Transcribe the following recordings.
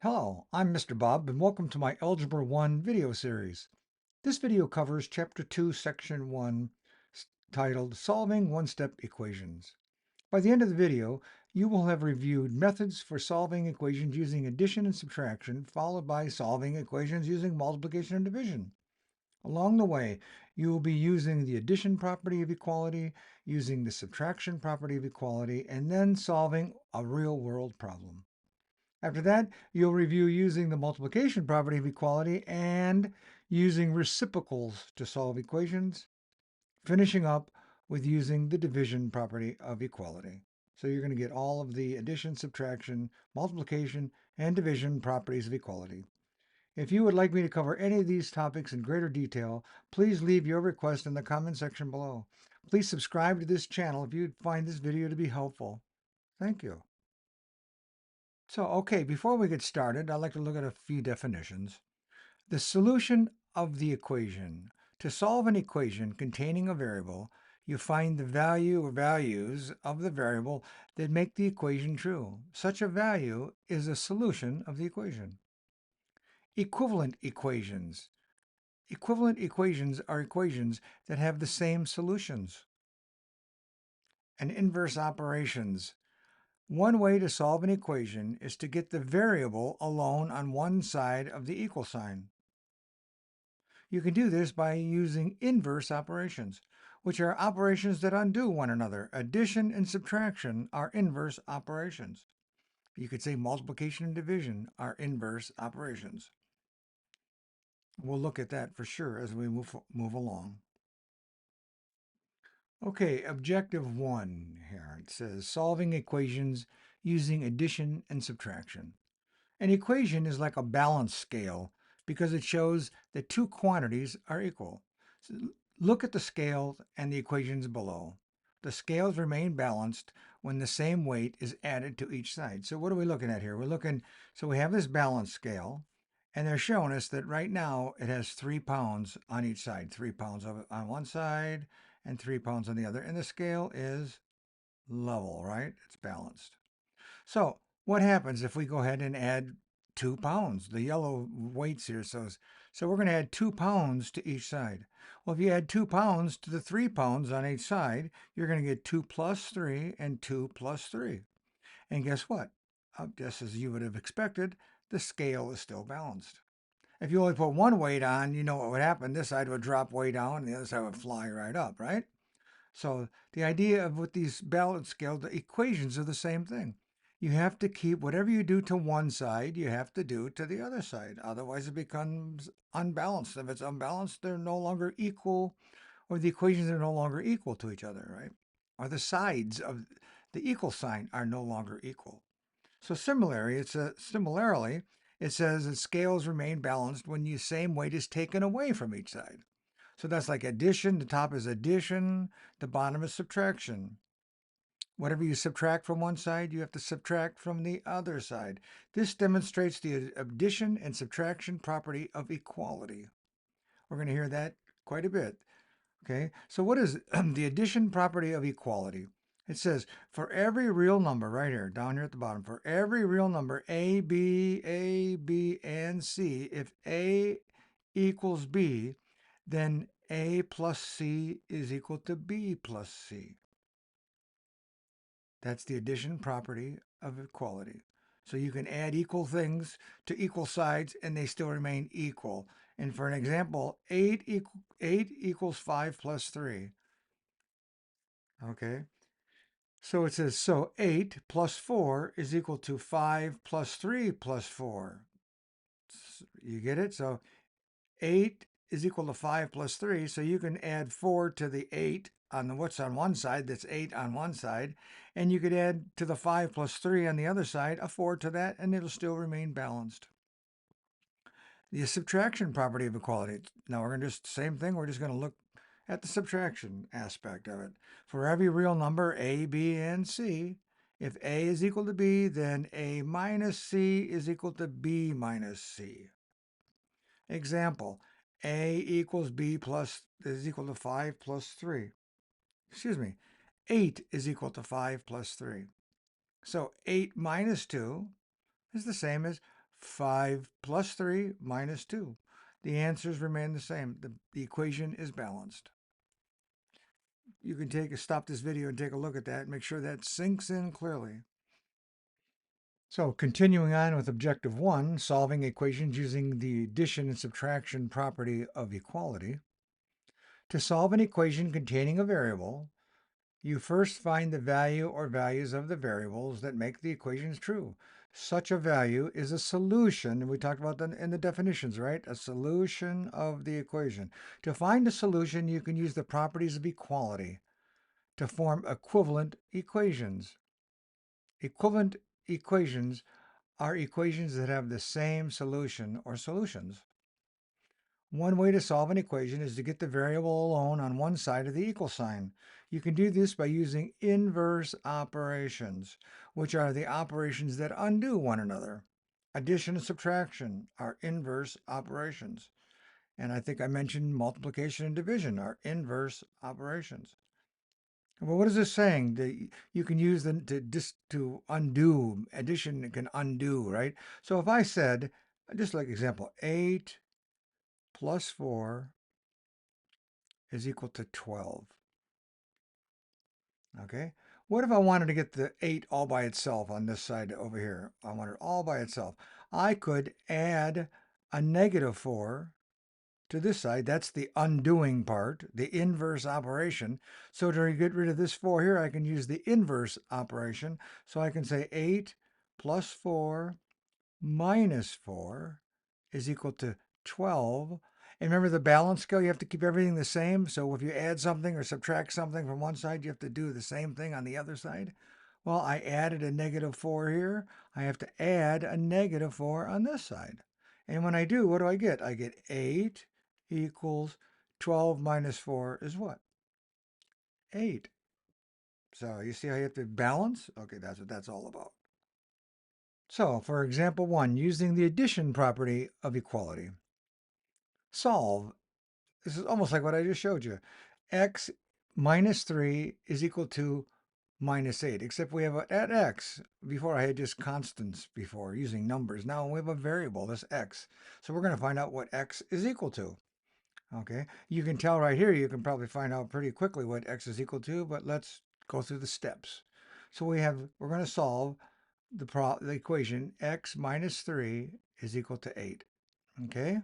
Hello, I'm Mr. Bob, and welcome to my Algebra 1 video series. This video covers Chapter 2, Section 1, titled Solving One-Step Equations. By the end of the video, you will have reviewed methods for solving equations using addition and subtraction, followed by solving equations using multiplication and division. Along the way, you will be using the addition property of equality, using the subtraction property of equality, and then solving a real-world problem. After that, you'll review using the multiplication property of equality and using reciprocals to solve equations, finishing up with using the division property of equality. So you're going to get all of the addition, subtraction, multiplication, and division properties of equality. If you would like me to cover any of these topics in greater detail, please leave your request in the comment section below. Please subscribe to this channel if you find this video to be helpful. Thank you. Okay, before we get started, I'd like to look at a few definitions. The solution of the equation. To solve an equation containing a variable, you find the value or values of the variable that make the equation true. Such a value is a solution of the equation. Equivalent equations. Equivalent equations are equations that have the same solutions. And inverse operations. One way to solve an equation is to get the variable alone on one side of the equal sign. You can do this by using inverse operations, which are operations that undo one another. Addition and subtraction are inverse operations. You could say multiplication and division are inverse operations. We'll look at that for sure as we move along. Okay, objective 1 here. It says solving equations using addition and subtraction. An equation is like a balance scale because it shows that two quantities are equal. So look at the scale and the equations below. The scales remain balanced when the same weight is added to each side. So what are we looking at here? So we have this balance scale, and they're showing us that right now it has 3 pounds on each side. 3 pounds on one side and 3 pounds on the other. And the scale is level, right? It's balanced. So what happens if we go ahead and add 2 pounds? The yellow weights here, so we're going to add 2 pounds to each side. Well, if you add 2 pounds to the 3 pounds on each side, you're going to get 2 plus 3 and 2 plus 3. And guess what? Just as you would have expected, the scale is still balanced. If you only put one weight on, you know what would happen. This side would drop way down, and the other side would fly right up, right? So the idea of with these balance scales, the equations are the same thing. You have to keep whatever you do to one side, you have to do to the other side. Otherwise, it becomes unbalanced. If it's unbalanced, they're no longer equal, or the equations are no longer equal to each other, right? Or the sides of the equal sign are no longer equal. So similarly, it says that scales remain balanced when the same weight is taken away from each side. So that's like addition. The top is addition. The bottom is subtraction. Whatever you subtract from one side, you have to subtract from the other side. This demonstrates the addition and subtraction property of equality. We're going to hear that quite a bit. Okay, so what is the addition property of equality? It says for every real number, right here, down here at the bottom, for every real number A, B, and C, if A equals B, then A plus C is equal to B plus C. That's the addition property of equality. So you can add equal things to equal sides and they still remain equal. And for an example, 8 equals 5 plus 3. Okay. So it says, so 8 plus 4 is equal to 5 plus 3 plus 4. You get it? So 8 is equal to 5 plus 3. So you can add 4 to the 8 on what's on one side. That's 8 on one side. And you could add to the 5 plus 3 on the other side, a 4 to that, and it'll still remain balanced. The subtraction property of equality. Now we're going to do the same thing. We're just going to look at the subtraction aspect of it. For every real number, A, B, and C, if A is equal to B, then A minus C is equal to B minus C. Example, A equals B plus is equal to 5 plus 3. Excuse me, 8 is equal to 5 plus 3. So 8 minus 2 is the same as 5 plus 3 minus 2. The answers remain the same. The equation is balanced. You can stop this video and take a look at that and make sure that sinks in clearly. So continuing on with objective 1, solving equations using the addition and subtraction property of equality. To solve an equation containing a variable, you first find the value or values of the variables that make the equations true. Such a value is a solution, and we talked about that in the definitions, right? A solution of the equation. To find a solution, you can use the properties of equality to form equivalent equations. Equivalent equations are equations that have the same solution or solutions. One way to solve an equation is to get the variable alone on one side of the equal sign. You can do this by using inverse operations, which are the operations that undo one another. Addition and subtraction are inverse operations. And I think I mentioned multiplication and division are inverse operations. Well, what is this saying? You can use them to undo. Addition can undo, right? So if I said, just like example, 8 plus 4 is equal to 12. Okay. What if I wanted to get the 8 all by itself on this side over here? I want it all by itself. I could add a negative 4 to this side. That's the undoing part, the inverse operation. So to get rid of this 4 here, I can use the inverse operation. So I can say 8 plus 4 minus 4 is equal to 12. And remember the balance scale, you have to keep everything the same. So if you add something or subtract something from one side, you have to do the same thing on the other side. Well, I added a negative 4 here. I have to add a negative 4 on this side. And when I do, what do I get? I get 8 equals 12 minus 4 is what? 8. So you see how you have to balance? Okay, that's what that's all about. So for example 1, using the addition property of equality. Solve. This is almost like what I just showed you. X minus 3 is equal to minus 8, except we have at x. Before I had just constants before, using numbers. Now we have a variable, this x. So we're going to find out what x is equal to. Okay, you can tell right here, you can probably find out pretty quickly what x is equal to, but let's go through the steps. So we're going to solve the equation x minus 3 is equal to 8. Okay,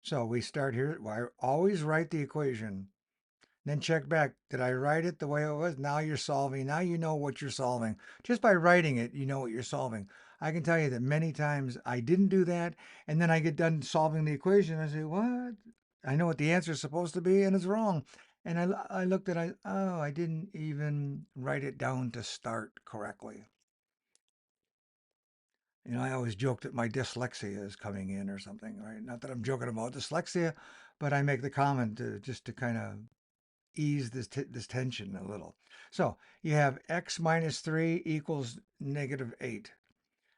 so we start here. I always write the equation, then check back. Did I write it the way it was? Now you're solving. Now you know what you're solving. Just by writing it, you know what you're solving. I can tell you that many times I didn't do that, and then I get done solving the equation. I say, what? I know what the answer is supposed to be, and it's wrong. And I looked at it, oh, I didn't even write it down to start correctly. You know, I always joke that my dyslexia is coming in or something, right? Not that I'm joking about dyslexia, but I make the comment just to kind of ease this tension a little. So you have x minus 3 equals negative 8.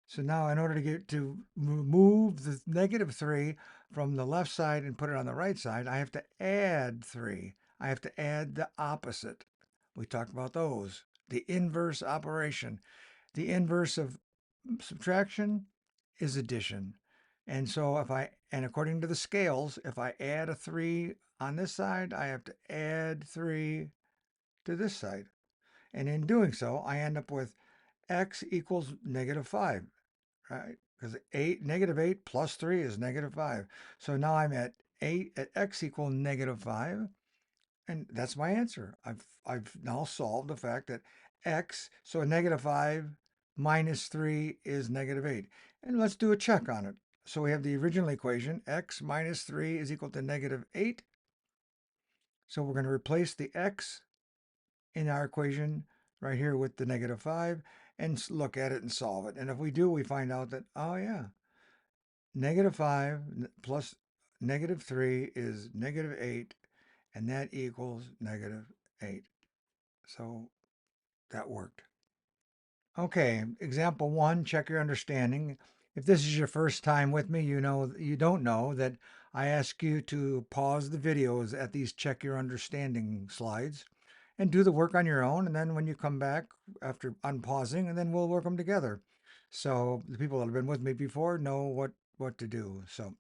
So now in order to remove the negative 3 from the left side and put it on the right side, I have to add 3. I have to add the opposite. We talked about those. The inverse operation. The inverse of subtraction is addition. And so according to the scales, if I add a 3 on this side, I have to add 3 to this side. And in doing so, I end up with x equals negative 5, right? Because negative 8 plus 3 is negative 5. So now I'm at x equal negative 5. And that's my answer. I've now solved the fact that x, so a negative 5 minus 3 is negative 8. And let's do a check on it. So we have the original equation, x minus 3 is equal to negative 8. So we're going to replace the x in our equation right here with the negative 5 and look at it and solve it. And if we do, we find out that, oh yeah, negative 5 plus negative 3 is negative 8, and that equals negative 8. So that worked. Okay, example 1, check your understanding. If this is your first time with me, you don't know that I ask you to pause the videos at these check your understanding slides and do the work on your own. And then when you come back after unpausing, and then we'll work them together. So the people that have been with me before know what to do. So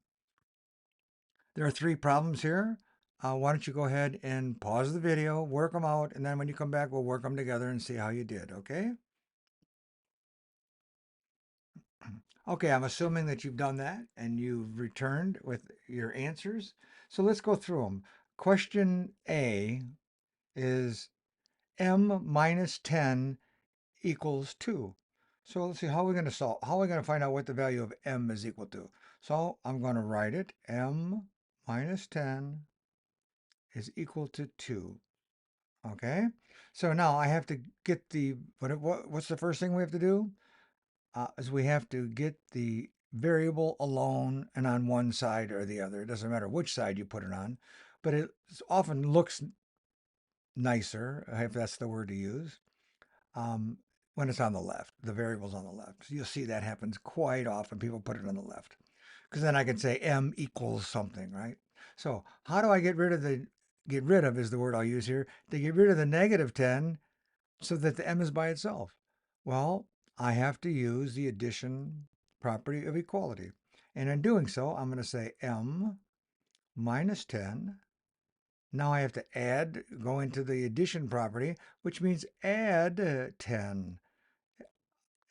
there are three problems here. Why don't you go ahead and pause the video, work them out, and then when you come back, we'll work them together and see how you did, okay? Okay, I'm assuming that you've done that and you've returned with your answers. So let's go through them. Question A is m minus 10 equals 2. So let's see how we're going to solve. How are we going to find out what the value of m is equal to? So I'm going to write it. M minus 10 is equal to 2. Okay? So now I have to get the, what's the first thing we have to do? Is we have to get the variable alone and on one side or the other. It doesn't matter which side you put it on, but it often looks nicer, if that's the word to use, um, when it's on the left. The variable's on the left. So you'll see that happens quite often. People put it on the left because then I can say m equals something, right? So how do I get rid of is the word I'll use here to get rid of the negative 10 so that the m is by itself? Well, I have to use the addition property of equality. And in doing so, I'm going to say m minus 10. Now I have to go into the addition property, which means add 10.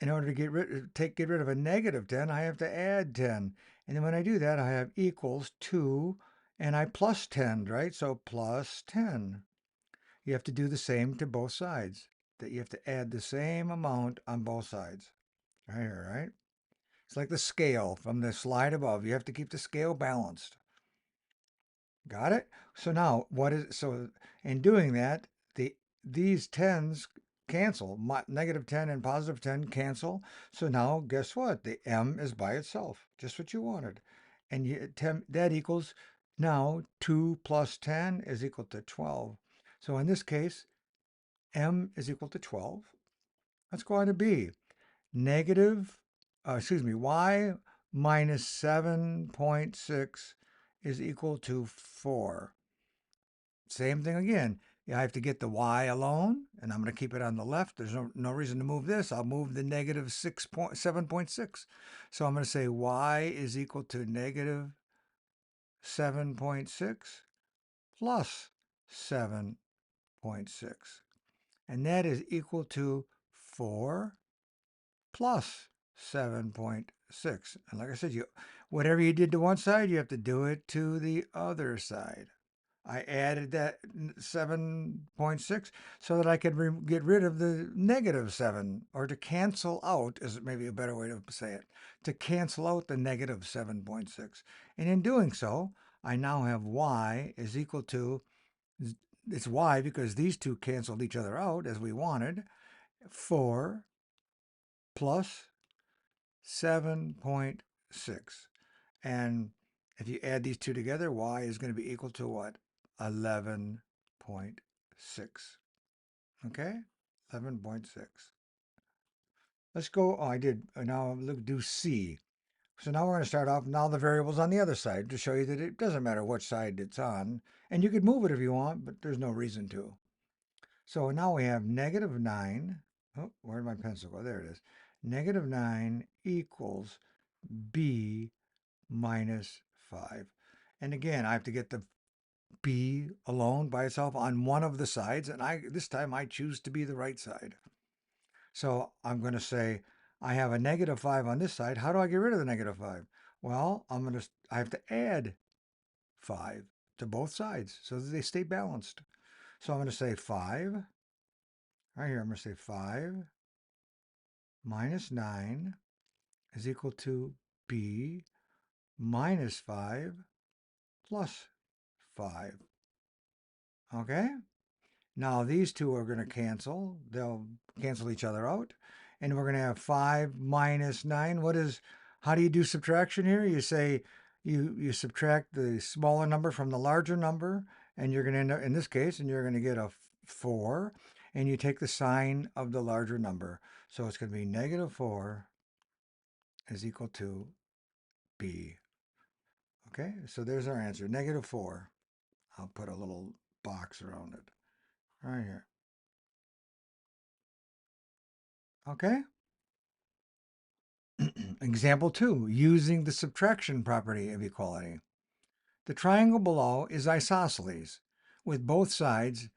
In order to get rid of a negative 10, I have to add 10. And then when I do that, I have equals 2, and I plus 10, right? So plus 10. You have to do the same to both sides. That you have to add the same amount on both sides. Right here, right? It's like the scale from the slide above. You have to keep the scale balanced. Got it? So now so in doing that, these tens cancel. Negative 10 and positive 10 cancel. So now guess what? The m is by itself, just what you wanted. And that equals now 2 plus 10 is equal to 12. So in this case, m is equal to 12. Let's go on to b. Y minus 7.6 is equal to 4. Same thing again. I have to get the y alone, and I'm going to keep it on the left. There's no reason to move this. I'll move the negative 7.6. So I'm going to say y is equal to negative 7.6 plus 7.6. And that is equal to 4 plus 7.6. And like I said, whatever you did to one side, you have to do it to the other side. I added that 7.6 so that I could get rid of the negative 7, or to cancel out, is maybe a better way to say it, to cancel out the negative 7.6. And in doing so, I now have y is equal to, it's y because these two canceled each other out as we wanted, 4 plus 7.6. And if you add these two together, y is going to be equal to what? 11.6. Okay? 11.6. Let's go. Oh, I did. Now look, do C. So now we're going to start off. Now the variable's on the other side to show you that it doesn't matter which side it's on. And you could move it if you want, but there's no reason to. So now we have negative 9. Oh, where'd my pencil go? There it is. Negative 9 equals b minus 5. And again, I have to get the b alone by itself on one of the sides, and this time I choose to be the right side. So I'm going to say I have a negative 5 on this side. How do I get rid of the negative 5? Well, I have to add 5 to both sides so that they stay balanced. So I'm going to say 5, right here, I'm going to say 5 minus 9 is equal to b minus 5 plus 5. Okay? Now these two are going to cancel. They'll cancel each other out. And we're going to have 5 minus 9. How do you do subtraction here? You say you subtract the smaller number from the larger number, and you're going to end up, in this case, and you're going to get a 4, and you take the sign of the larger number. So it's going to be negative 4 is equal to b. Okay, so there's our answer, negative 4. I'll put a little box around it right here. Okay. Example 2, using the subtraction property of equality. The triangle below is isosceles, with both sides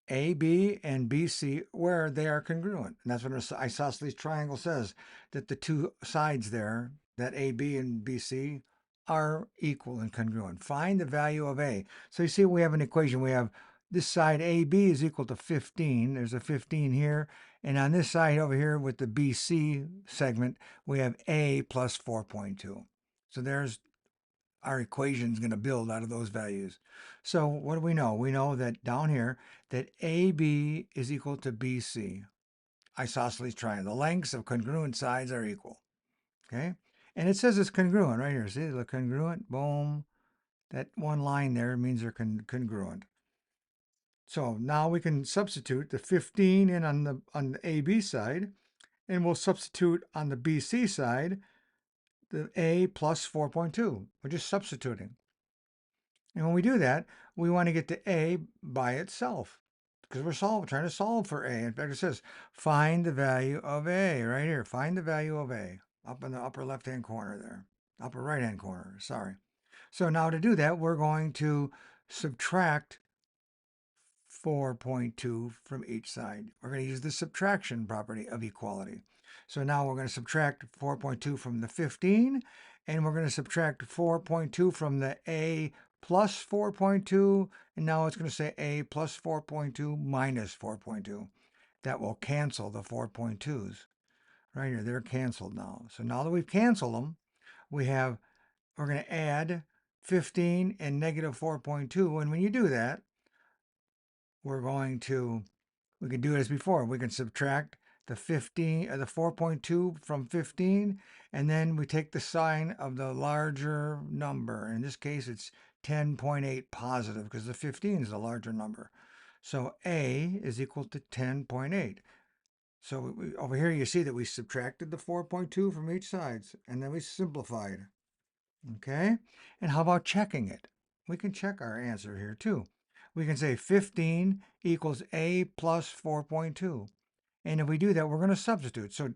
AB and BC where they are congruent. And that's what an isosceles triangle says, that the two sides there, that AB and BC, are equal and congruent. Find the value of A. So you see we have an equation. We have this side AB is equal to 15. There's a 15 here. And on this side over here with the BC segment, we have A plus 4.2. So there's our equation is going to build out of those values. So what do we know? We know that down here that AB is equal to BC, isosceles triangle. The lengths of congruent sides are equal. Okay? And it says it's congruent right here. See, the congruent, boom. That one line there means they're congruent. So now we can substitute the 15 in on the AB side, and we'll substitute on the BC side the A plus 4.2. We're just substituting. And when we do that, we want to get to A by itself because we're trying to solve for A. In fact, it says find the value of A right here. Find the value of A up in the upper left-hand corner there, upper right-hand corner, sorry. So now to do that, we're going to subtract 4.2 from each side. We're going to use the subtraction property of equality. So now we're going to subtract 4.2 from the 15, and we're going to subtract 4.2 from the A plus 4.2, and now it's going to say A plus 4.2 minus 4.2. That will cancel the 4.2s. Right here, they're canceled now. So now that we've canceled them, we're going to add 15 and negative 4.2, and when you do that, we can do it as before. We can subtract the 4.2 from 15, and then we take the sign of the larger number. In this case, it's 10.8 positive because the 15 is a larger number. So A is equal to 10.8. So over here you see that we subtracted the 4.2 from each side, and then we simplified. Okay? And how about checking it? We can check our answer here too. We can say 15 equals A plus 4.2. And if we do that, we're going to substitute. So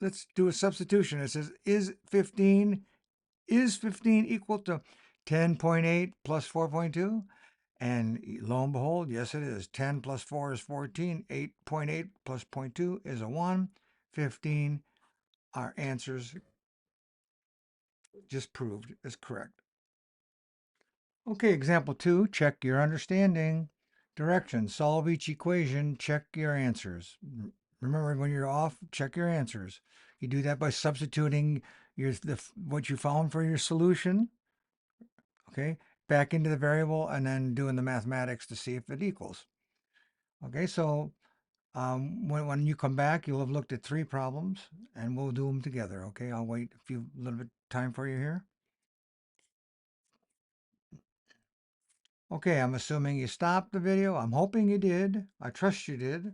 let's do a substitution. It says, is 15 equal to 10.8 plus 4.2? And lo and behold, yes it is. 10 plus 4 is 14. 8.8 plus 0.2 is a 1. 15, our answers just proved is correct. Okay, example 2, check your understanding. Directions, solve each equation, check your answers. Remember, when you're off, check your answers. You do that by substituting what you found for your solution, okay, back into the variable and then doing the mathematics to see if it equals. Okay, so when you come back, you'll have looked at 3 problems and we'll do them together, okay? I'll wait a little bit time for you here. Okay, I'm assuming you stopped the video. I'm hoping you did. I trust you did.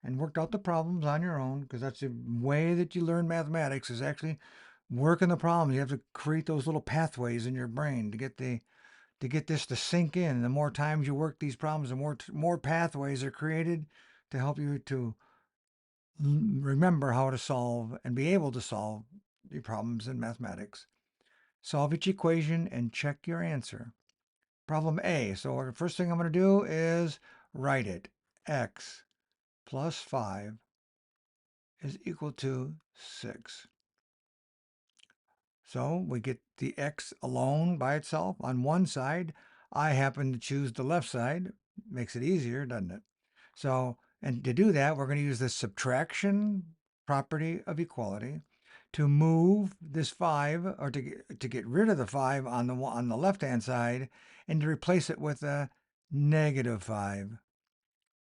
And worked out the problems on your own, because that's the way that you learn mathematics, is actually working the problems. You have to create those little pathways in your brain to get this to sink in. The more times you work these problems, the more pathways are created to help you to remember how to solve and be able to solve the problems in mathematics. Solve each equation and check your answer. Problem A. So the first thing I'm going to do is write it. X plus 5 is equal to 6. So we get the x alone by itself on one side. I happen to choose the left side. Makes it easier, doesn't it? So, and to do that, we're going to use the subtraction property of equality to move this 5, or to get rid of the 5 on the left-hand side, and to replace it with a negative 5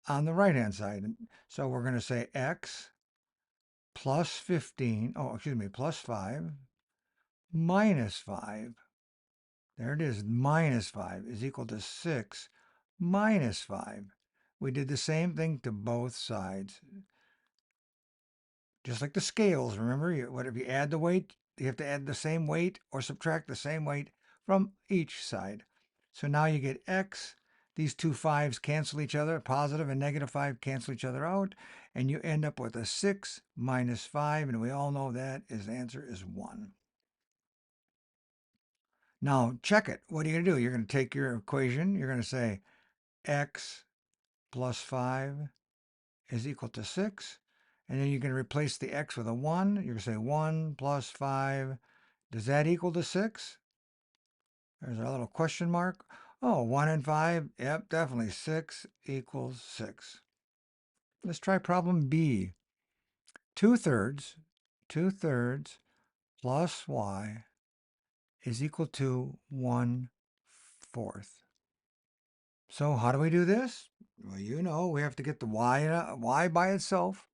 on the right-hand side. So we're going to say x plus 15, plus 5 minus 5. There it is, minus 5 is equal to 6 minus 5. We did the same thing to both sides. Just like the scales, remember, whatever you add the weight, you have to add the same weight or subtract the same weight from each side. So now you get x. These two 5s cancel each other. Positive and negative 5 cancel each other out. and you end up with a 6 minus 5, and we all know that the answer is 1. Now check it. What are you going to do? You're going to take your equation. You're going to say x plus 5 is equal to 6. And then you're going to replace the x with a 1. You're going to say 1 plus 5. Does that equal to 6? There's our little question mark. Oh, 1 and 5. Yep, definitely. 6 equals 6. Let's try problem B. 2/3 plus y is equal to 1/4. So how do we do this? Well, you know, we have to get the y by itself,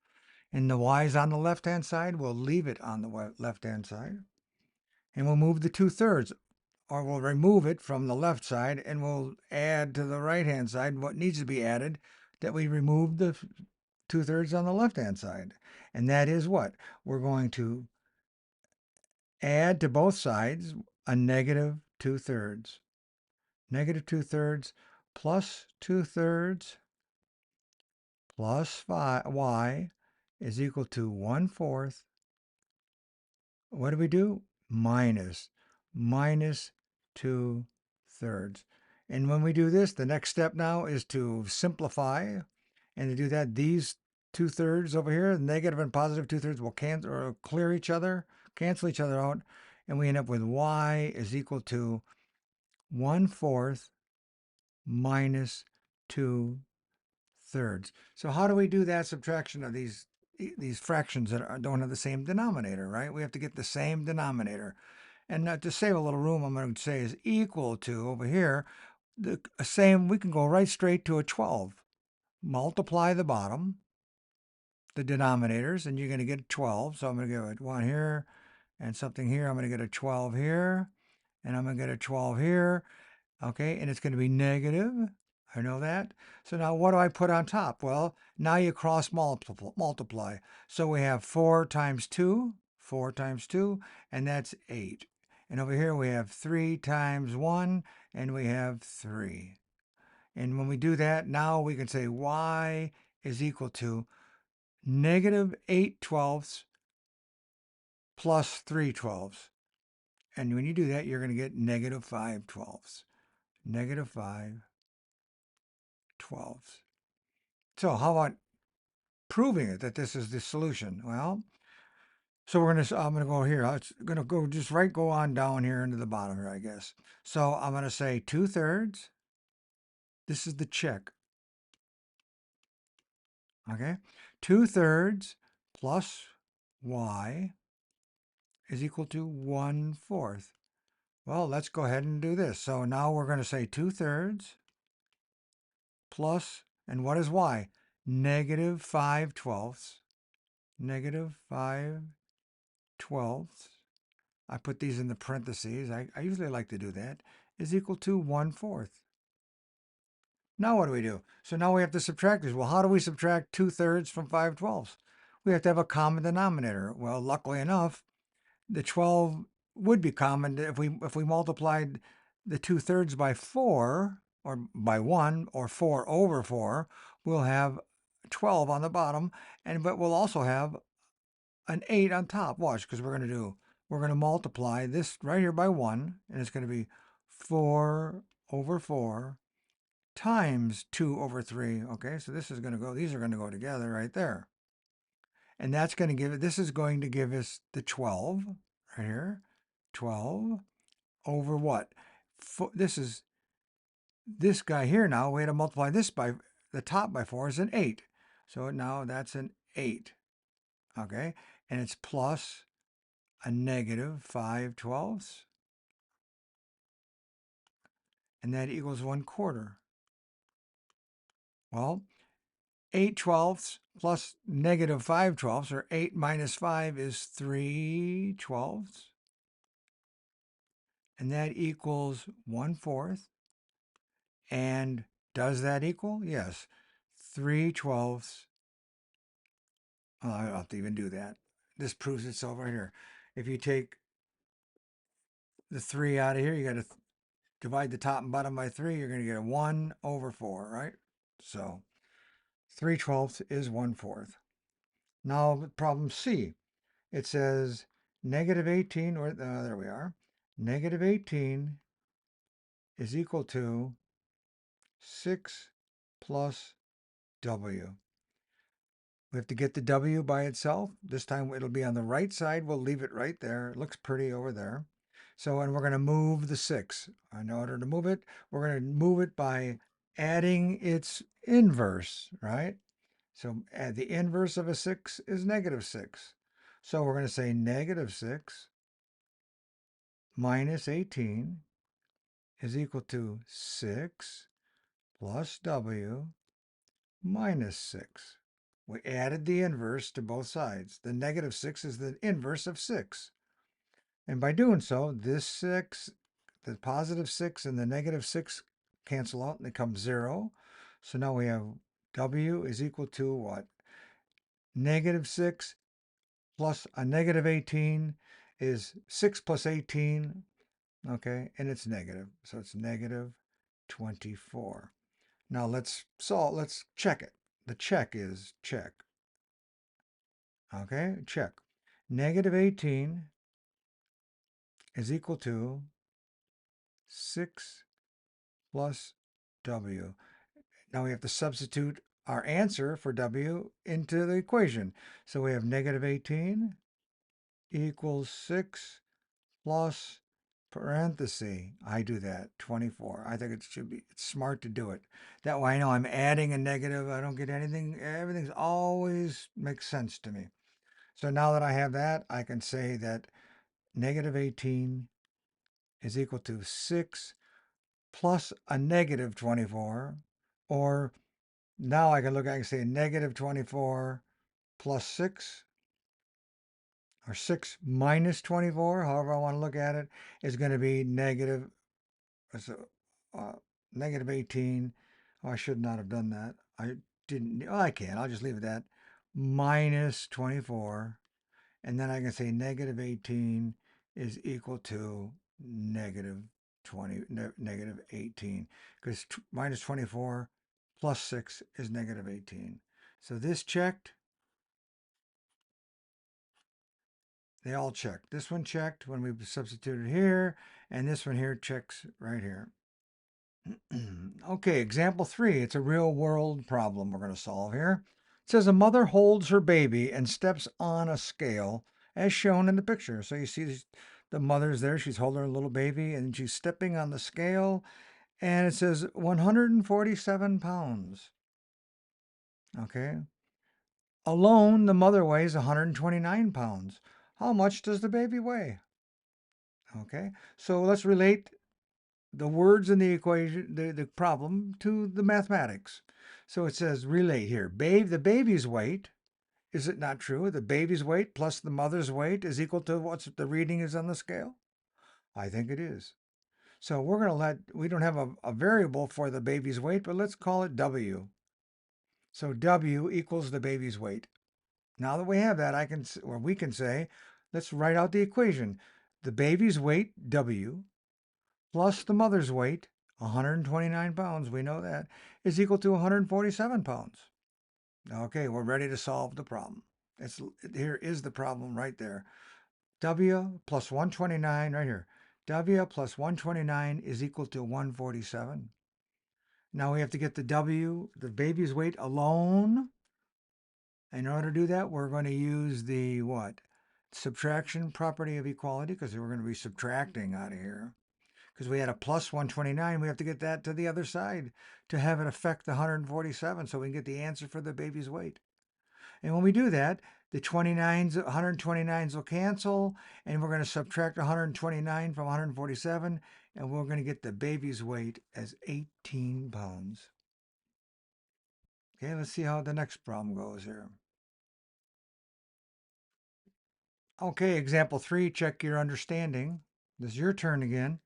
and the y is on the left-hand side. We'll leave it on the left-hand side, and we'll move the 2/3, or we'll remove it from the left side, and we'll add to the right-hand side what needs to be added, that we remove the 2/3 on the left-hand side. And that is what? We're going to add to both sides a negative 2/3. Negative 2/3 plus 2/3 plus y is equal to 1/4. What do we do? Minus 2/3. And when we do this, the next step now is to simplify. And to do that, these 2/3 over here, negative and positive 2/3, will cancel each other out, and we end up with y is equal to 1/4 minus 2/3. So how do we do that subtraction of these fractions that don't have the same denominator, right? We have to get the same denominator. And to save a little room, I'm going to say is equal to, over here, the same, we can go right straight to a 12. Multiply the bottom, the denominators, and you're going to get 12. So I'm going to give it 1 here and something here. I'm going to get a 12 here, and I'm going to get a 12 here. Okay, and it's going to be negative. I know that. So now what do I put on top? Well, now you cross multiply. So we have 4 times 2, and that's 8. And over here we have 3 times 1, and we have 3. And when we do that, now we can say y is equal to negative 8/12 plus 3/12. And when you do that, you're going to get negative 5/12. Negative 5/12. So how about proving it, that this is the solution? Well, so I'm gonna go here. I'm gonna go on down here into the bottom here, I guess. So I'm gonna say 2/3. This is the check. Okay, 2/3 plus y is equal to 1/4. Well, let's go ahead and do this. So now we're gonna say 2/3 plus, and what is y? Negative 5/12. Negative 5/12. I put these in the parentheses. I usually like to do that. Is equal to 1/4. Now what do we do? So now we have to subtract these. Well, how do we subtract 2/3 from 5/12? We have to have a common denominator. Well, luckily enough, the 12 would be common if we multiplied the 2/3 by 4, or by 1, or 4/4. We'll have 12 on the bottom, but we'll also have an 8 on top. Watch, because we're going to multiply this right here by 1, and it's going to be 4/4 times 2/3. Okay, so these are going to go together right there. And this is going to give us the 12 right here. 12 over what? This guy here now, we had to multiply this by the top by 4 is an 8. So now that's an 8. Okay, and it's plus a negative 5/12, and that equals 1/4. Well, 8/12 plus negative 5/12, or 8 minus 5, is 3/12, and that equals 1/4. And does that equal? Yes, 3/12. Oh, I don't have to even do that. This proves itself right here. If you take the 3 out of here, you got to divide the top and bottom by 3. You're going to get a 1/4, right? So 3/12 is 1/4. Now problem C. It says negative 18, or there we are. Negative 18 is equal to 6 plus W. We have to get the W by itself. This time it'll be on the right side. We'll leave it right there. It looks pretty over there. So, and we're going to move the 6. In order to move it, we're going to move it by adding its inverse, right? So add the inverse of a 6 is negative 6. So we're going to say negative 6 minus 18 is equal to 6 plus W minus 6. We added the inverse to both sides. The negative 6 is the inverse of 6. And by doing so, this 6, the positive 6 and the negative 6 cancel out and they come 0. So now we have W is equal to what? Negative 6 plus a negative 18 is 6 plus 18, okay? And it's negative. So it's negative 24. Now let's check it. The check is check. Okay, check. Negative 18 is equal to 6 plus W. Now we have to substitute our answer for W into the equation. So we have negative 18 equals 6 plus parenthesis. I do that, 24. I think it's smart to do it. That way I know I'm adding a negative. I don't get anything. Everything's always makes sense to me. So now that I have that, I can say that negative 18 is equal to 6 plus a negative 24, or now I can say negative 24 plus 6, or 6 minus 24, however I want to look at it, is going to be negative, so, negative 18. Oh, I should not have done that. I didn't. Oh, I can. I'll just leave it at minus 24. And then I can say negative 18 is equal to negative 18, because minus 24 plus 6 is negative 18. So this checked. They all checked. This one checked when we substituted here, and this one here checks right here. Okay, example 3. It's a real world problem we're going to solve here. It says a mother holds her baby and steps on a scale as shown in the picture. So you see the mother's there. She's holding her little baby and she's stepping on the scale, and it says 147 pounds. Okay. Alone, the mother weighs 129 pounds. How much does the baby weigh? Okay. So let's relate the words in the equation, the problem, to the mathematics. So it says relate here. The baby's weight, is it not true? The baby's weight plus the mother's weight is equal to what the reading is on the scale? I think it is. So we're going to we don't have a variable for the baby's weight, but let's call it W. So W equals the baby's weight. Now that we have that, we can say, let's write out the equation. The baby's weight, W, plus the mother's weight, 129 pounds, we know that, is equal to 147 pounds. Okay, we're ready to solve the problem. Here is the problem right there. W plus 129, right here. W plus 129 is equal to 147. Now we have to get the W, the baby's weight alone. In order to do that, we're going to use the what? Subtraction property of equality, because we're going to be subtracting out of here. Because we had a plus 129, we have to get that to the other side to have it affect the 147 so we can get the answer for the baby's weight. And when we do that, the 129s will cancel, and we're going to subtract 129 from 147, and we're going to get the baby's weight as 18 pounds. Okay, let's see how the next problem goes here. Okay, example 3, check your understanding. This is your turn again.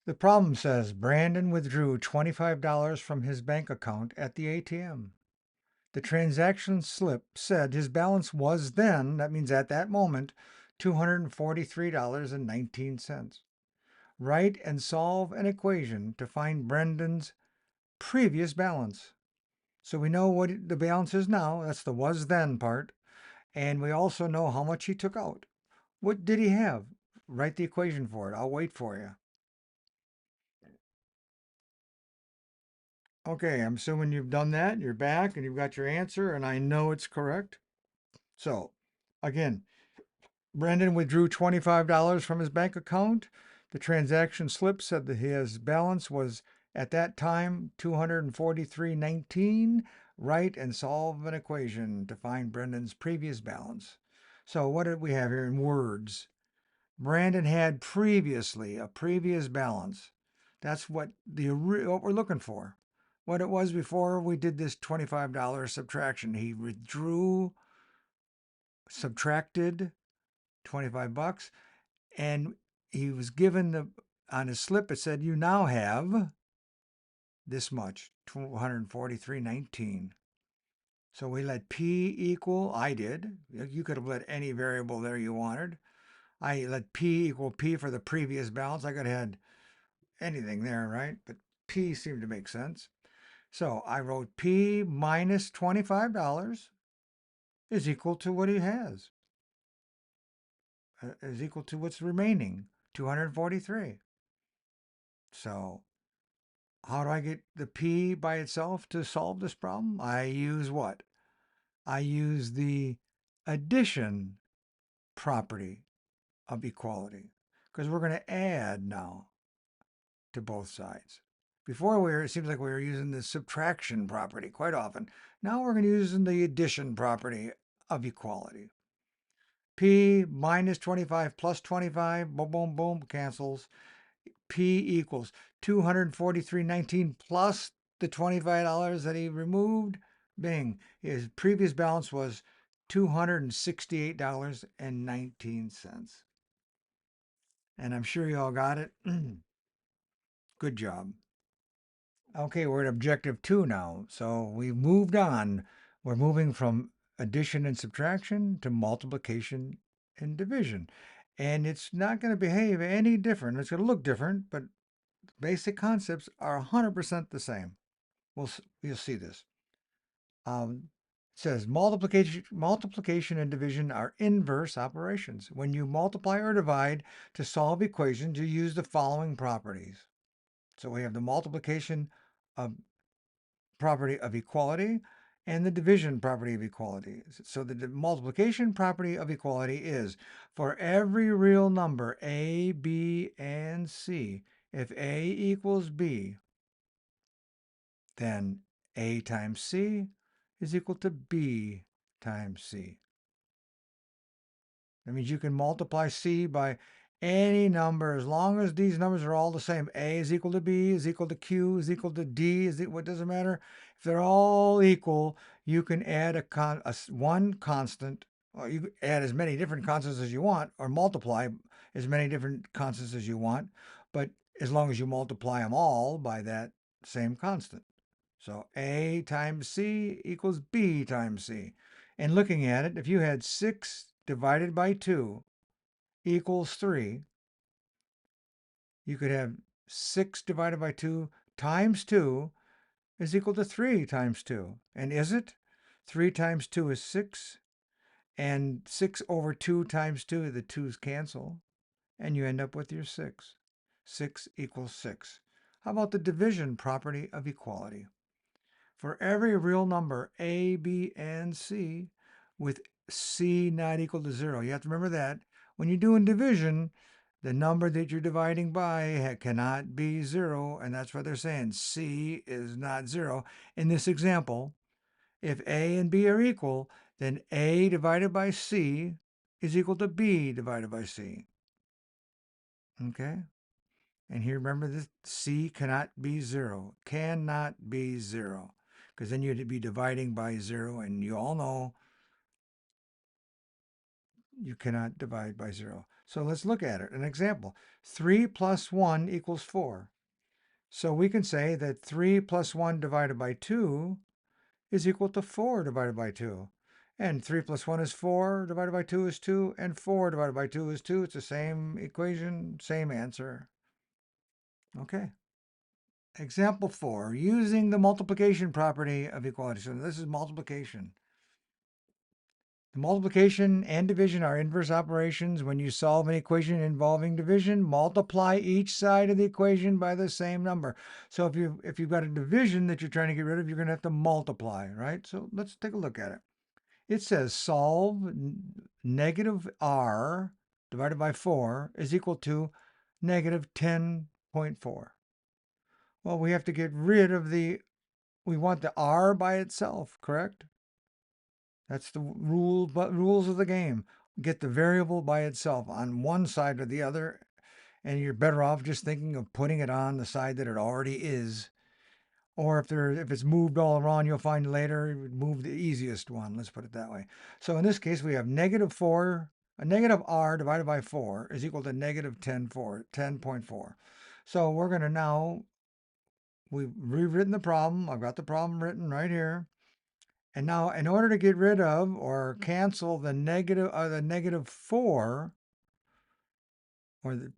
The problem says Brandon withdrew $25 from his bank account at the ATM. The transaction slip said his balance was then, that means at that moment, $243.19. Write and solve an equation to find Brendan's previous balance. So we know what the balance is now. That's the was then part. And we also know how much he took out. What did he have? Write the equation for it. I'll wait for you. Okay, I'm assuming you've done that. You're back and you've got your answer, and I know it's correct. So, again, Brendan withdrew $25 from his bank account. The transaction slip said that his balance was at that time 243.19. Write and solve an equation to find Brendan's previous balance. So what did we have here in words? Brandon had previously a previous balance. That's what we're looking for. What it was before we did this $25 subtraction. He withdrew, subtracted 25 bucks, and he was given on his slip it said you now have this much, 243.19. So we let P equal, I did. You could have let any variable there you wanted. I let P equal P for the previous balance. I could have had anything there, right? But P seemed to make sense. So I wrote P minus $25 is equal to what he has, is equal to what's remaining, 243. So how do I get the P by itself to solve this problem? I use what? I use the addition property of equality because we're going to add now to both sides. It seems like we were using the subtraction property quite often. Now we're going to use the addition property of equality. P minus 25 plus 25, boom, boom, boom, cancels. P equals 243.19 plus the $25 that he removed. Bing. His previous balance was $268.19. And I'm sure you all got it. Good job. Okay, we're at objective 2 now. So we've moved on. We're moving from addition and subtraction to multiplication and division. And it's not going to behave any different. It's going to look different, but basic concepts are 100% the same. You'll see this. It says multiplication and division are inverse operations. When you multiply or divide to solve equations, you use the following properties. So we have the multiplication of property of equality and the division property of equality. So the multiplication property of equality is for every real number a, b, and c, if a equals b, then a times c is equal to b times c. That means you can multiply c by any number as long as these numbers are all the same. A is equal to b, is equal to q, is equal to d, what doesn't matter. If they're all equal, you can add one constant, or you add as many different constants as you want, or multiply as many different constants as you want, but as long as you multiply them all by that same constant. So A times C equals B times C. And looking at it, if you had 6 divided by 2 equals 3, you could have 6 divided by 2 times 2 is equal to 3 times 2. And is it? 3 times 2 is 6. And 6 over 2 times 2, the 2's cancel. And you end up with your 6. 6 equals 6. How about the division property of equality? For every real number a, b, and c with c not equal to 0. You have to remember that. When you're doing division, the number that you're dividing by cannot be 0, and that's what they're saying. C is not 0. In this example, if a and b are equal, then a divided by c is equal to b divided by c. Okay? And here, remember this, C cannot be 0. Cannot be 0. Because then you'd be dividing by 0, and you all know you cannot divide by 0. So let's look at it. An example. 3 plus 1 equals 4. So we can say that 3 plus 1 divided by 2 is equal to 4 divided by 2. And 3 plus 1 is 4, divided by 2 is 2, and 4 divided by 2 is 2. It's the same equation, same answer. Okay. Example 4, using the multiplication property of equality. So this is multiplication. The multiplication and division are inverse operations. When you solve an equation involving division, multiply each side of the equation by the same number. So if you've got a division that you're trying to get rid of, you're going to have to multiply, right? So let's take a look at it. It says solve negative r divided by 4 is equal to negative 10.4. Well, we have to get rid of we want the r by itself, correct? That's the rules of the game. Get the variable by itself on one side or the other, and you're better off just thinking of putting it on the side that it already is. Or if it's moved all around, you'll find later move the easiest one. Let's put it that way. So in this case, we have a negative r divided by 4 is equal to negative 10.4. So we're going to now, we've rewritten the problem. I've got the problem written right here. And now, in order to get rid of or cancel the negative 4, or the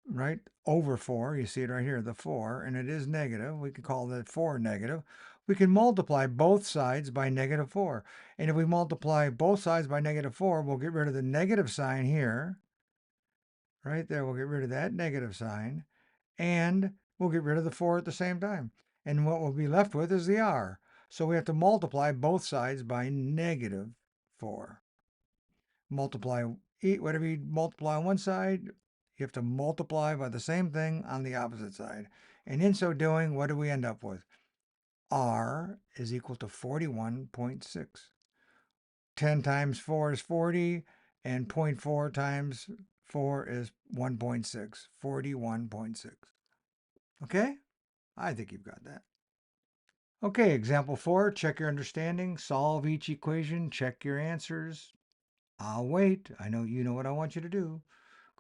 right over 4, you see it right here, the 4, and it is negative. We could call that 4 negative. We can multiply both sides by negative 4. And if we multiply both sides by negative 4, we'll get rid of the negative sign here. Right there, we'll get rid of that negative sign. And we'll get rid of the 4 at the same time. And what we'll be left with is the r. So we have to multiply both sides by negative 4. Multiply, whatever you multiply on one side, you have to multiply by the same thing on the opposite side. And in so doing, what do we end up with? R is equal to 41.6. 10 times 4 is 40, and 0.4 times 4 is 1.6. 41.6. Okay? I think you've got that. Okay, example 4, check your understanding, solve each equation, check your answers. I'll wait. I know you know what I want you to do.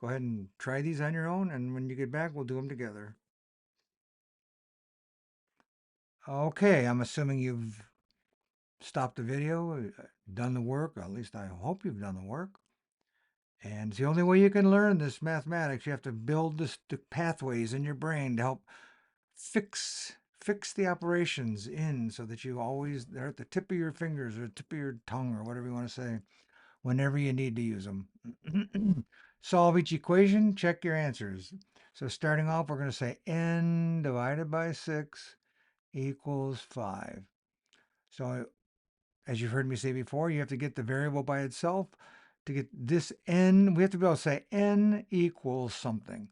Go ahead and try these on your own, and when you get back, we'll do them together. Okay, I'm assuming you've stopped the video, done the work, or at least I hope you've done the work. And it's the only way you can learn this mathematics. You have to build the pathways in your brain to help fix the operations in so that they're at the tip of your fingers or the tip of your tongue or whatever you want to say whenever you need to use them. Solve each equation, check your answers. So starting off, we're going to say n divided by 6 equals 5. So as you've heard me say before, you have to get the variable by itself. To get this n, we have to be able to say n equals something.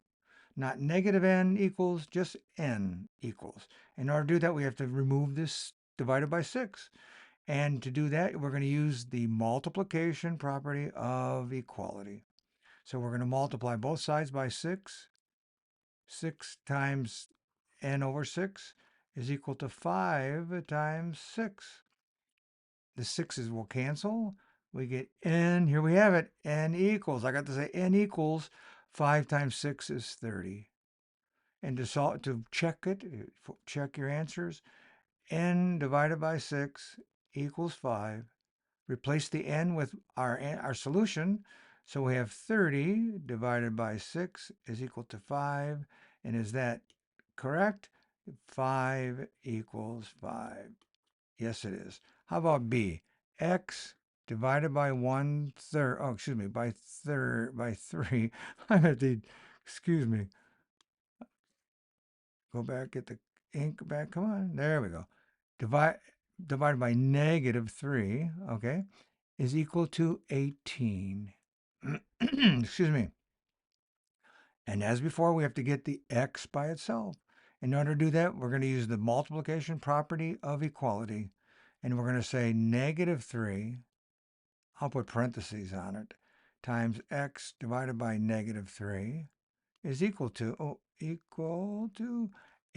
Not negative n equals, just n equals. In order to do that, we have to remove this divided by 6. And to do that, we're going to use the multiplication property of equality. So we're going to multiply both sides by 6. 6 times n over 6 is equal to 5 times 6. The 6's will cancel. We get n, here we have it, n equals, I got to say n equals 5 times 6 is 30. And to check it, check your answers, n divided by 6 equals 5. Replace the n with our solution. So we have 30 divided by 6 is equal to 5. And is that correct? 5 equals 5. Yes, it is. How about B? X divided by 1/3. Oh, excuse me, by 3. I'm at the, excuse me. Go back, get the ink back. Come on. There we go. Divided by negative 3, okay, is equal to 18. Excuse me. And as before, we have to get the x by itself. In order to do that, we're going to use the multiplication property of equality. And we're going to say negative 3, I'll put parentheses on it, times x divided by negative 3 is equal to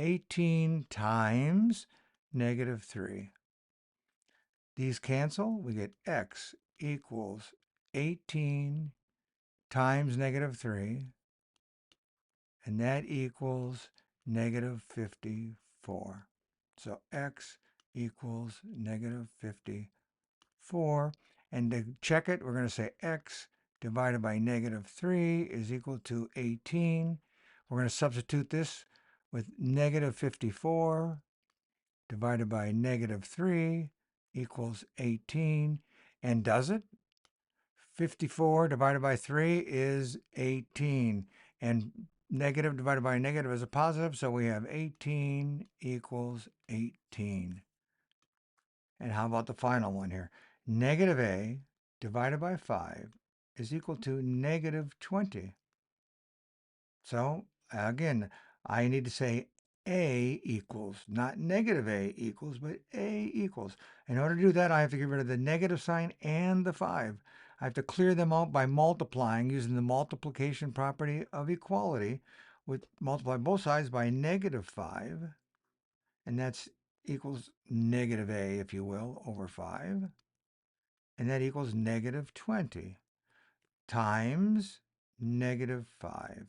18 times negative 3. These cancel. We get x equals 18 times negative 3, and that equals negative 54. So x equals negative 54. And to check it, we're going to say x divided by negative 3 is equal to 18. We're going to substitute this with negative 54 divided by negative 3 equals 18. And does it? 54 divided by 3 is 18. And negative divided by negative is a positive, so we have 18 equals 18. And how about the final one here? Negative a divided by 5 is equal to negative 20. So again, I need to say a equals, not negative a equals, but a equals. In order to do that, I have to get rid of the negative sign and the 5. I have to clear them out by multiplying using the multiplication property of equality. With multiply both sides by negative 5, and that's equals negative a, if you will, over 5. And that equals negative 20 times negative 5.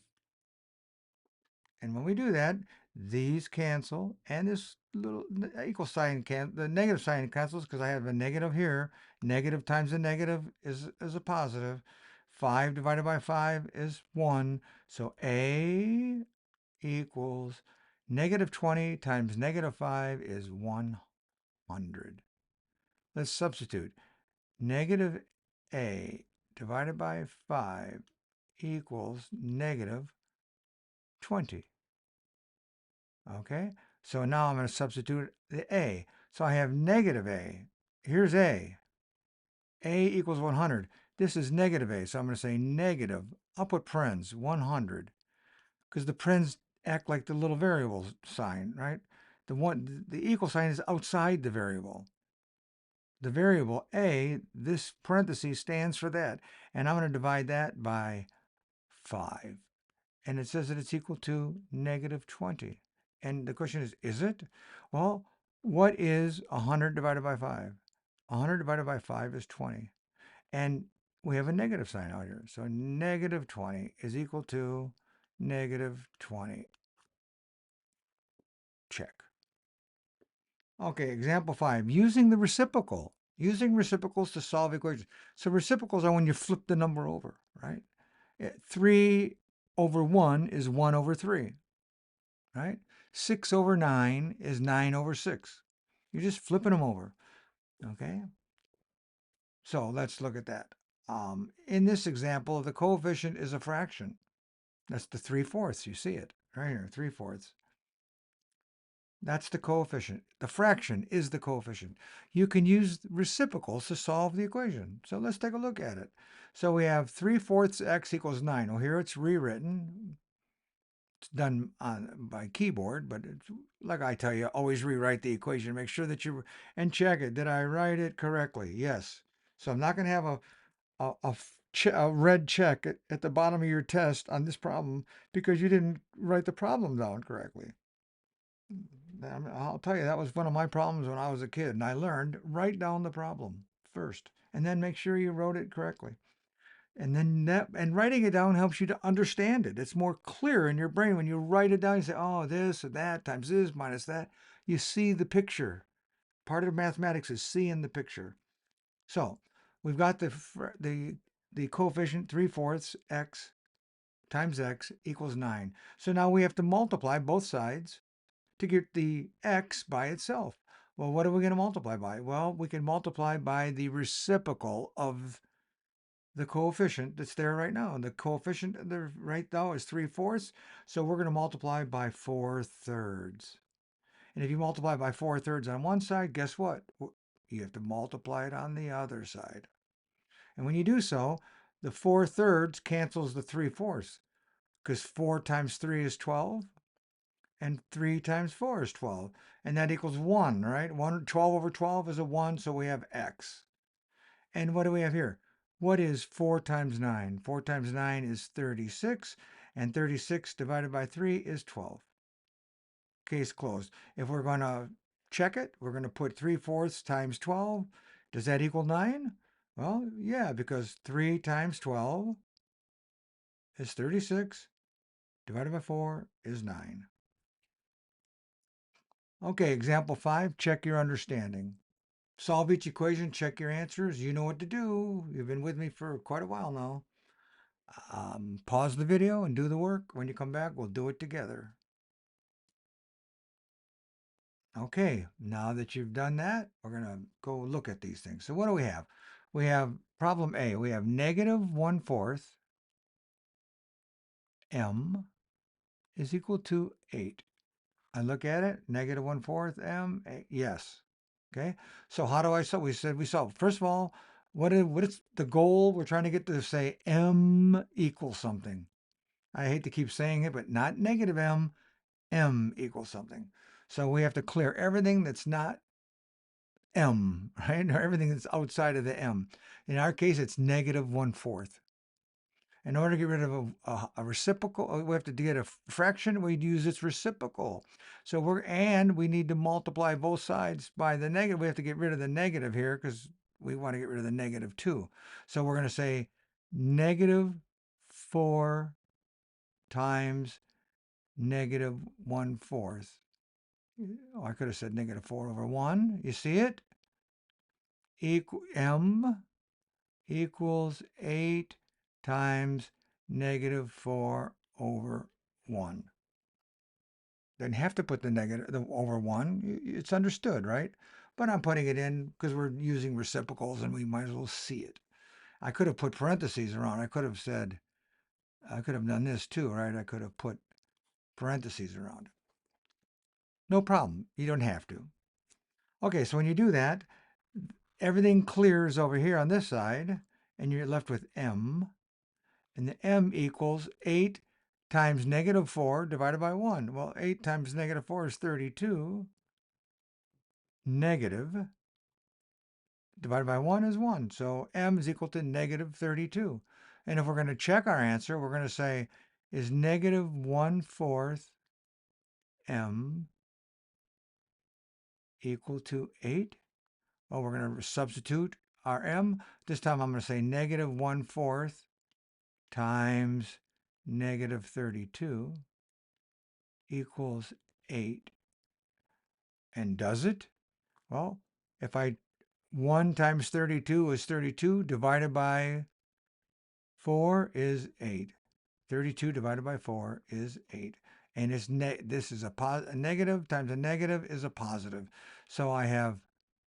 And when we do that, these cancel, and this little equal sign the negative sign cancels because I have a negative here. Negative times a negative is a positive. 5 divided by 5 is 1. So A equals negative 20 times negative 5 is 100. Let's substitute. Negative A divided by 5 equals negative 20. Okay, so now I'm going to substitute the a. So I have negative a. Here's a. A equals 100. This is negative a, so I'm going to say negative. I'll put parens, 100, because the parens act like the little variable sign, right? The equal sign is outside the variable. The variable a, this parenthesis stands for that, and I'm going to divide that by 5. And it says that it's equal to negative 20. And the question is it? Well, what is 100 divided by 5? 100 divided by 5 is 20. And we have a negative sign out here. So negative 20 is equal to negative 20. Check. Okay, example 5. Using the reciprocal. Using reciprocals to solve equations. So reciprocals are when you flip the number over, right? 3 over 1 is 1 over 3. Right? 6 over 9 is 9 over 6. You're just flipping them over. Okay? So let's look at that. In this example, the coefficient is a fraction. That's the 3/4. You see it right here, 3/4. That's the coefficient. The fraction is the coefficient. You can use reciprocals to solve the equation. So let's take a look at it. So we have 3/4 x equals 9. Well, here it's rewritten. It's done by keyboard, but it's, like I tell you, always rewrite the equation. Make sure that you and check it. Did I write it correctly? Yes. So I'm not going to have a red check at the bottom of your test on this problem because you didn't write the problem down correctly. I'll tell you, that was one of my problems when I was a kid, and I learned write down the problem first, and then make sure you wrote it correctly. And then writing it down helps you to understand it. It's more clear in your brain when you write it down. You say, "Oh, this or that times this minus that." You see the picture. Part of mathematics is seeing the picture. So we've got the coefficient 3/4 x times x equals 9. So now we have to multiply both sides to get the x by itself. Well, what are we going to multiply by? Well, we can multiply by the reciprocal of the coefficient that's there right now. And the coefficient there right now is 3/4. So we're going to multiply by 4/3. And if you multiply by 4/3 on one side, guess what? You have to multiply it on the other side. And when you do so, the 4/3 cancels the 3/4 because 4 times 3 is 12 and 3 times 4 is 12. And that equals 1, right? 12 over 12 is a 1, so we have x. And what do we have here? What is 4 times 9? 4 times 9 is 36, and 36 divided by 3 is 12. Case closed. If we're going to check it, we're going to put 3/4 times 12. Does that equal 9? Well, yeah, because 3 times 12 is 36, divided by 4 is 9. Okay, example 5, check your understanding. Solve each equation, check your answers. You know what to do. You've been with me for quite a while now. Pause the video and do the work. When you come back, we'll do it together. Okay, now that you've done that, we're going to go look at these things. So what do we have? We have problem A. We have negative 1/4 m is equal to 8. I look at it, negative 1/4 m, 8, yes. Okay, so how do I solve? We said we solve. First of all, what is the goal? We're trying to get to say m equals something. I hate to keep saying it, but not negative m equals something. So we have to clear everything that's not m, right? Or everything that's outside of the m. In our case, it's negative 1/4. In order to get rid of a reciprocal, we have to get a fraction. We'd use its reciprocal. So we need to multiply both sides by the negative. We have to get rid of the negative here because we want to get rid of the negative too. So we're going to say negative 4 times negative 1/4. Oh, I could have said negative 4/1. You see it? M equals 8 times negative 4/1. Then have to put the negative over 1. It's understood, right? But I'm putting it in because we're using reciprocals and we might as well see it. I could have put parentheses around. I could have done this too, right? I could have put parentheses around it. No problem. You don't have to. Okay, so when you do that, everything clears over here on this side, and you're left with m. And the m equals 8 times negative 4 divided by 1. Well, 8 times negative 4 is 32. Negative divided by 1 is 1. So m is equal to negative 32. And if we're going to check our answer, we're going to say, is negative 1/4 m equal to 8? Well, we're going to substitute our m. This time I'm going to say negative 1/4 times negative 32 equals 8. And does it? Well, if 1 times 32 is 32, divided by 4 is 8. 32 divided by 4 is 8. And this is a negative times a negative is a positive. So I have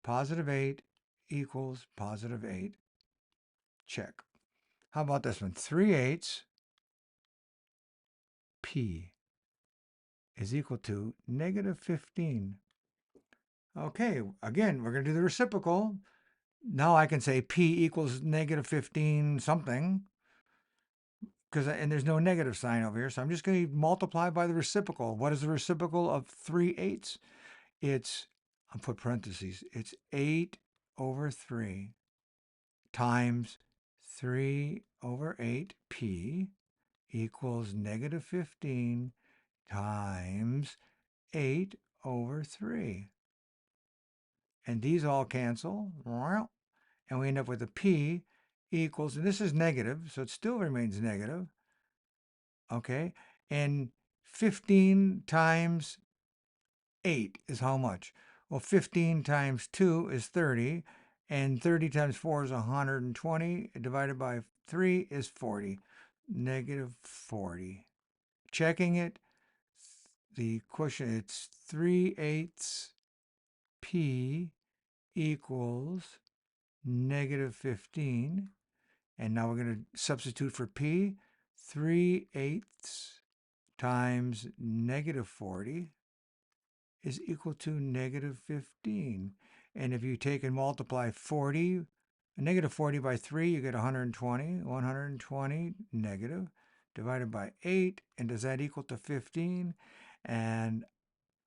positive 8 equals positive 8. Check. How about this one? 3/8 p is equal to negative 15. Okay, again, we're going to do the reciprocal. Now I can say p equals negative 15 something, and there's no negative sign over here. So I'm just going to multiply by the reciprocal. What is the reciprocal of 3/8? I'll put parentheses, it's 8/3 times 3/8 p equals negative 15 times 8/3. And these all cancel. And we end up with a p equals, and this is negative, so it still remains negative. Okay, and 15 times 8 is how much? Well, 15 times 2 is 30, and 30 times 4 is 120, divided by 3 is 40. Negative 40. Checking it, the question, it's 3/8 p equals negative 15. And now we're going to substitute for p. 3/8 times negative 40 is equal to negative 15. And if you take and multiply negative 40 by 3, you get 120. 120 negative divided by 8. And does that equal to 15? And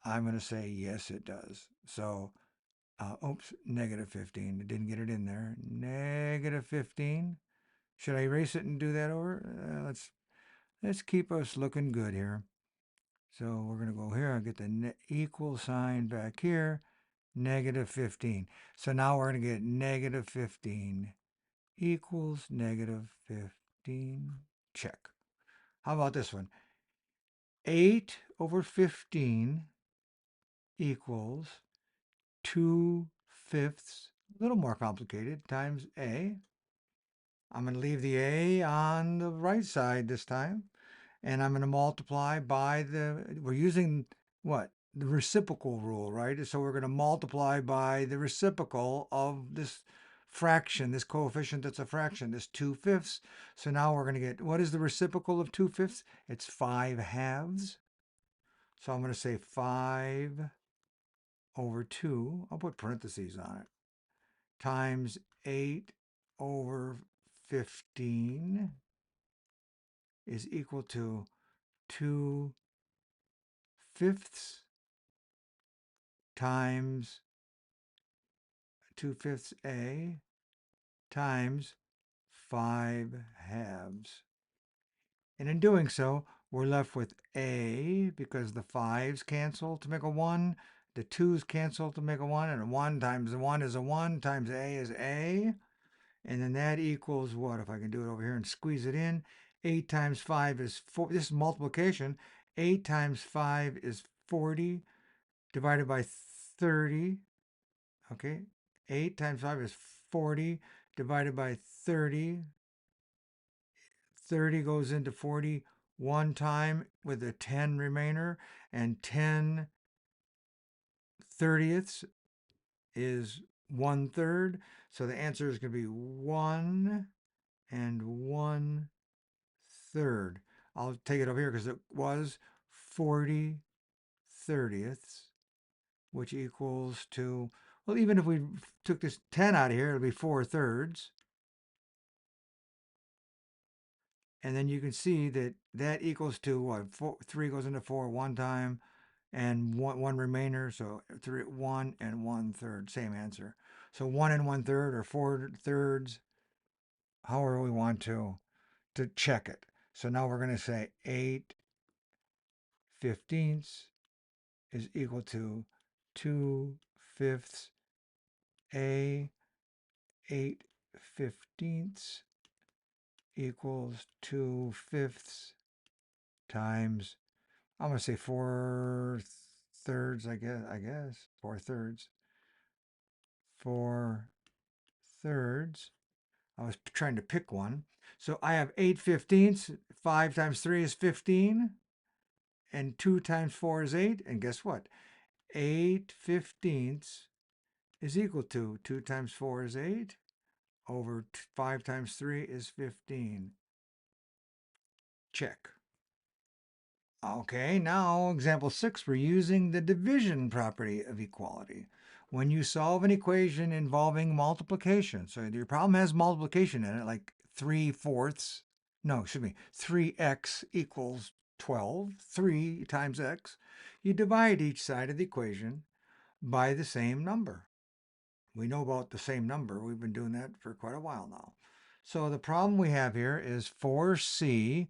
I'm going to say yes, it does. So, oops, negative 15. I didn't get it in there. Negative 15. Should I erase it and do that over? Let's keep us looking good here. So we're going to go here and get the equal sign back here, negative 15. So now we're going to get negative 15 equals negative 15. Check. How about this one? 8/15 equals 2/5, a little more complicated, times a. I'm going to leave the a on the right side this time. And I'm going to multiply by we're using what? the reciprocal rule, right? So we're going to multiply by the reciprocal of this fraction, this coefficient that's a fraction, this 2/5. So now we're going to get, what is the reciprocal of 2/5? It's 5/2. So I'm going to say 5 over 2, I'll put parentheses on it, times 8 over 15 is equal to 2/5 times 2/5 A times 5/2. And in doing so, we're left with A because the 5's cancel to make a 1, the 2's cancel to make a 1, and a 1 times a 1 is a 1 times A is A. And then that equals what? If I can do it over here and squeeze it in, 8 times 5 is 4. This is multiplication. 8 times 5 is 40 divided by 30. Okay, 8 times 5 is 40 divided by 30. 30 goes into 40 one time with a 10 remainder, and 10 thirtieths is 1/3. So the answer is going to be 1 and 1/3. I'll take it over here because it was 40 thirtieths, which equals to, well, even if we took this 10 out of here, it'll be 4/3. And then you can see that that equals to what? 3 goes into 4 one time, and one remainder. So 1 and 1/3, same answer. So 1 and 1/3 or 4/3, however we want to check it. So now we're going to say 8/15 is equal to 2/5 A. 8/15 equals 2/5 times, I'm going to say 4/3, I guess 4/3. 4/3. I was trying to pick one. So I have 8/15. 5 times 3 is 15. And 2 times 4 is 8. And guess what? 8/15 is equal to 2 times 4 is 8 over 5 times 3 is 15. Check. Okay, now example 6, we're using the division property of equality. When you solve an equation involving multiplication, so your problem has multiplication in it, like 3/4, no, excuse me, 3x equals 12, 3 times x, you divide each side of the equation by the same number. We know about the same number. We've been doing that for quite a while now. So the problem we have here is 4c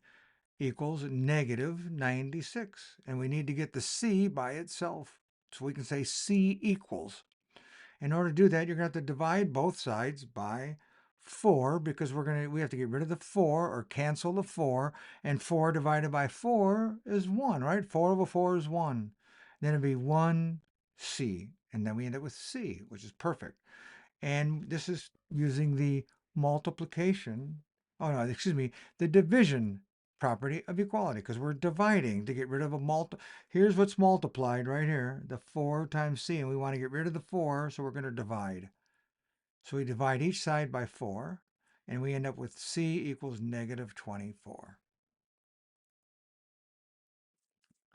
equals -96. And we need to get the c by itself. So we can say c equals. In order to do that, you're going to have to divide both sides by 4 because we have to get rid of the 4 or cancel the 4. And 4 divided by 4 is 1, right? 4 over 4 is 1. Then it'd be 1c. And then we end up with c, which is perfect. And this is using the multiplication, oh no, excuse me, the division property of equality, because we're dividing to get rid of here's what's multiplied right here, the 4 times c, and we want to get rid of the 4, so we're going to divide. So we divide each side by 4, and we end up with c equals -24.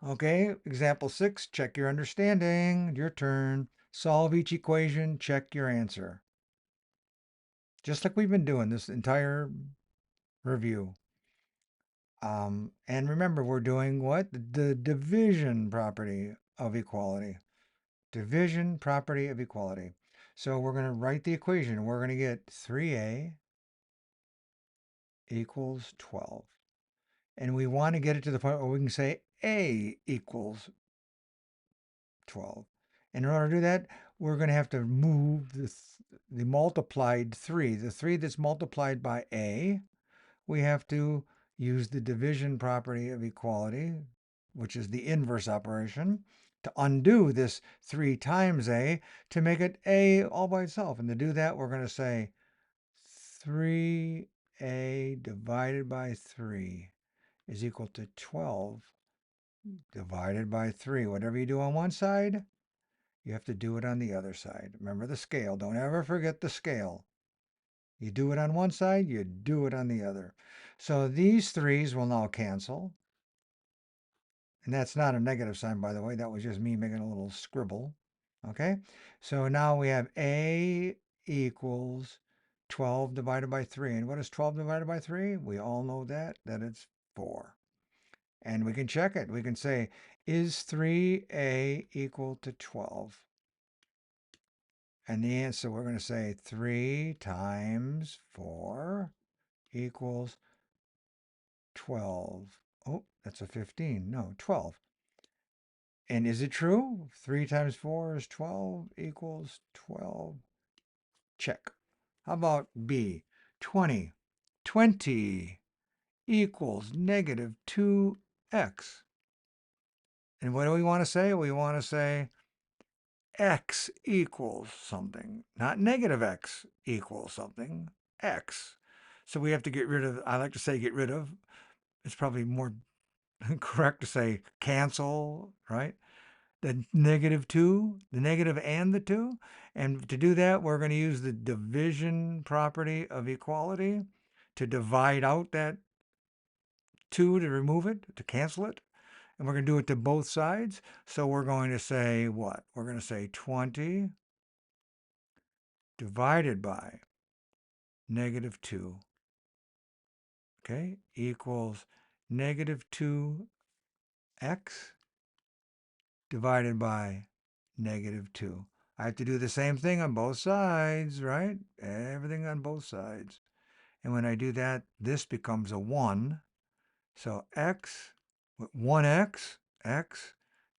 Okay, example 6, check your understanding. Your turn. Solve each equation, check your answer. Just like we've been doing this entire review. And remember, we're doing what? The division property of equality. Division property of equality. So we're going to write the equation. We're going to get 3a equals 12. And we want to get it to the point where we can say a equals 12. And in order to do that, we're going to have to move the multiplied 3, the 3 that's multiplied by a, we have to use the division property of equality, which is the inverse operation, to undo this 3 times a to make it a all by itself. And to do that, we're going to say 3a divided by 3 is equal to 12 divided by 3. Whatever you do on one side, you have to do it on the other side. Remember the scale. Don't ever forget the scale. You do it on one side, you do it on the other. So these 3's will now cancel. And that's not a negative sign, by the way. That was just me making a little scribble. Okay? So now we have A equals 12 divided by 3. And what is 12 divided by 3? We all know that it's 4. And we can check it. We can say, is 3A equal to 12? And the answer, we're going to say 3 times 4 equals 12. Oh, that's a 15. No, 12. And is it true? 3 times 4 is 12 equals 12. Check. How about B? 20. 20 equals negative 2x. And what do we want to say? We want to say x equals something, not negative x equals something, x. So we have to get rid of, I like to say get rid of. It's probably more correct to say cancel, right? The negative 2, the negative and the 2. And to do that, we're going to use the division property of equality to divide out that 2 to remove it, to cancel it. And we're going to do it to both sides. So we're going to say what? We're going to say 20 divided by negative 2, okay, equals negative 2x divided by negative 2. I have to do the same thing on both sides, right? Everything on both sides. And when I do that, this becomes a 1. So x, 1x, x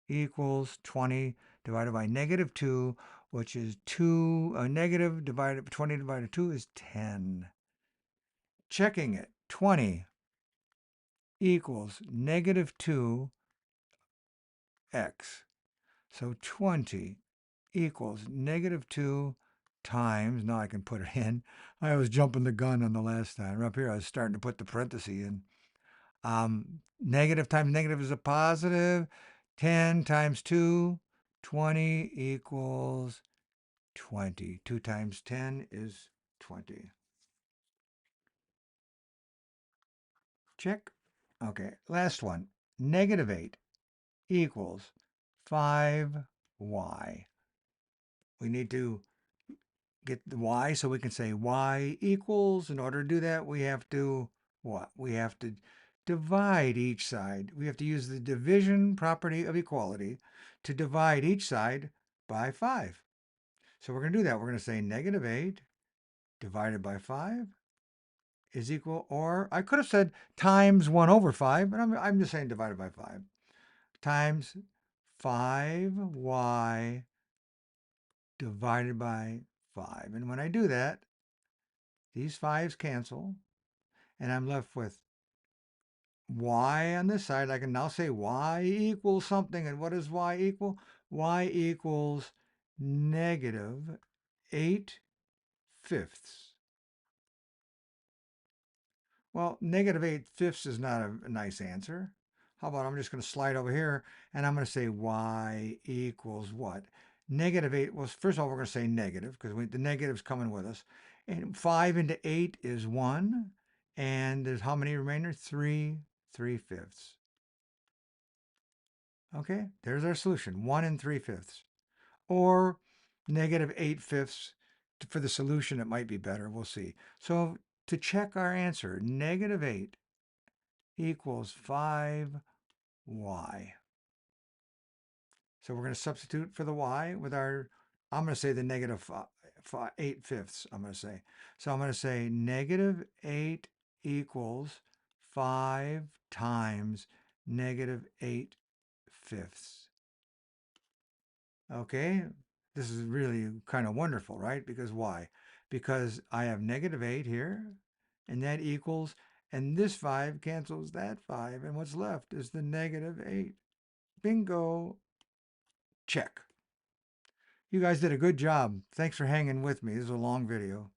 equals 20 divided by negative 2, which is 2, negative divided 20 divided 2 is 10. Checking it, 20 equals negative 2x. So 20 equals negative 2 times, now I can put it in. I was jumping the gun on the last time. Up here, I was starting to put the parenthesis in. Negative times negative is a positive. 10 times 2, 20 equals 20. 2 times 10 is 20. Check. Okay, last one. Negative 8 equals 5y. We need to get the y so we can say y equals. In order to do that, we have to what? We have to divide each side. We have to use the division property of equality to divide each side by 5. So we're going to do that. We're going to say negative 8 divided by 5 is equal, or I could have said times 1 over 5, but I'm just saying divided by 5, times 5y divided by 5. And when I do that, these 5's cancel, and I'm left with y on this side. I can now say y equals something. And what does y equal? Y equals negative 8/5. Well, negative 8/5 is not a nice answer. How about I'm just going to slide over here and I'm going to say y equals what? Negative 8. Well, first of all, we're going to say negative because the negative's coming with us. And 5 into 8 is 1. And there's how many remainder? 3/5. Okay, there's our solution, 1 and 3/5. Or negative 8/5. For the solution, it might be better. We'll see. So to check our answer, negative 8 equals 5y. So we're going to substitute for the y with our, I'm going to say the negative 8/5. I'm going to say. So I'm going to say negative 8 equals 5 times negative 8/5. Okay, this is really kind of wonderful, right? Because why? Because I have negative 8 here, and that equals, and this 5 cancels that 5, and what's left is the negative 8. Bingo. Check. You guys did a good job. Thanks for hanging with me. This is a long video.